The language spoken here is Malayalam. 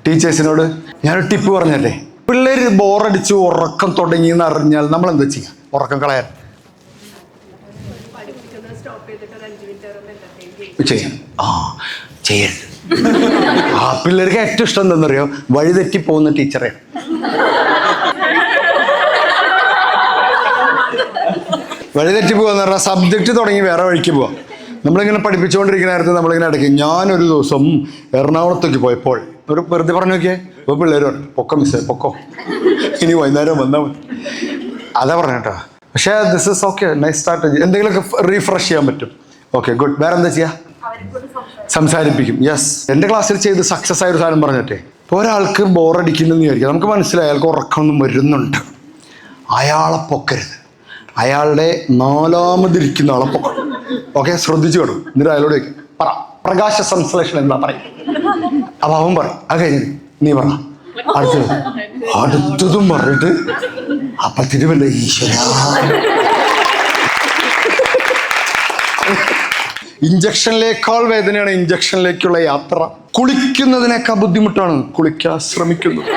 ടീച്ചേഴ്സിനോട് ഞാനൊരു ടിപ്പ് പറഞ്ഞല്ലേ, പിള്ളേര് ബോറടിച്ച് ഉറക്കം തുടങ്ങി എന്ന് അറിഞ്ഞാൽ നമ്മൾ എന്താ ചെയ്യുക? ഉറക്കം കളയാൻ ചെയ്യാം. ചെയ്യരുത്. പിള്ളേർക്ക് ഏറ്റവും ഇഷ്ടം എന്താണെന്നറിയോ? വഴിതെറ്റി പോകുന്ന ടീച്ചറെ. വഴിതെറ്റി പോകാന്ന് പറഞ്ഞാൽ സബ്ജക്റ്റ് തുടങ്ങി വേറെ വഴിക്ക് പോവാം. നമ്മളിങ്ങനെ പഠിപ്പിച്ചുകൊണ്ടിരിക്കുന്ന നേരത്ത് നമ്മളിങ്ങനെ ഇടയ്ക്ക്, ഞാനൊരു ദിവസം എറണാകുളത്തേക്ക് പോയപ്പോൾ ഒരു വെറുതെ പറഞ്ഞു നോക്കിയേ, ഇപ്പോൾ പിള്ളേർ പറഞ്ഞു പൊക്കോ മിസ്സേ പൊക്കോ, ഇനി വൈകുന്നേരം വന്നാൽ മതി. അതാ പറഞ്ഞ കേട്ടോ. പക്ഷേ this is okay, nice strategy. എന്തെങ്കിലുമൊക്കെ റീഫ്രഷ് ചെയ്യാൻ പറ്റും. Okay good. വേറെ എന്താ ചെയ്യുക? സംസാരിപ്പിക്കും. യെസ്. എൻ്റെ ക്ലാസ്സിൽ ചെയ്ത് സക്സസ് ആയൊരു സാധനം പറഞ്ഞിട്ടേ, ഇപ്പോൾ ഒരാൾക്ക് ബോറടിക്കുന്നെന്ന് വിചാരിക്കുക, നമുക്ക് മനസ്സിലായി അയാൾക്ക് ഉറക്കമൊന്നും വരുന്നുണ്ട്, അയാളെ പൊക്കരുത്, അയാളുടെ നാലാമതിരിക്കുന്ന ആളെ പൊക്കണം. ഓക്കെ, ശ്രദ്ധിച്ചു കേടും. എന്നിട്ട് അയാളോട് ചോദിക്കും, പറ പ്രകാശ സംശ്ലേഷണം എന്താ പറയും. അപ്പൊ അവൻ പറയും, അത് കഴിഞ്ഞു നീ പറ. അടുത്തതും പറഞ്ഞിട്ട് അപ്പൊ തിരുവല്ല ഈശ്വര. ഇഞ്ചക്ഷനിലേക്കാൾ വേദനയാണ് ഇഞ്ചക്ഷനിലേക്കുള്ള യാത്ര. കുളിക്കുന്നതിനേക്കാൾ ബുദ്ധിമുട്ടാണ് കുളിക്കാൻ ശ്രമിക്കുന്നത്.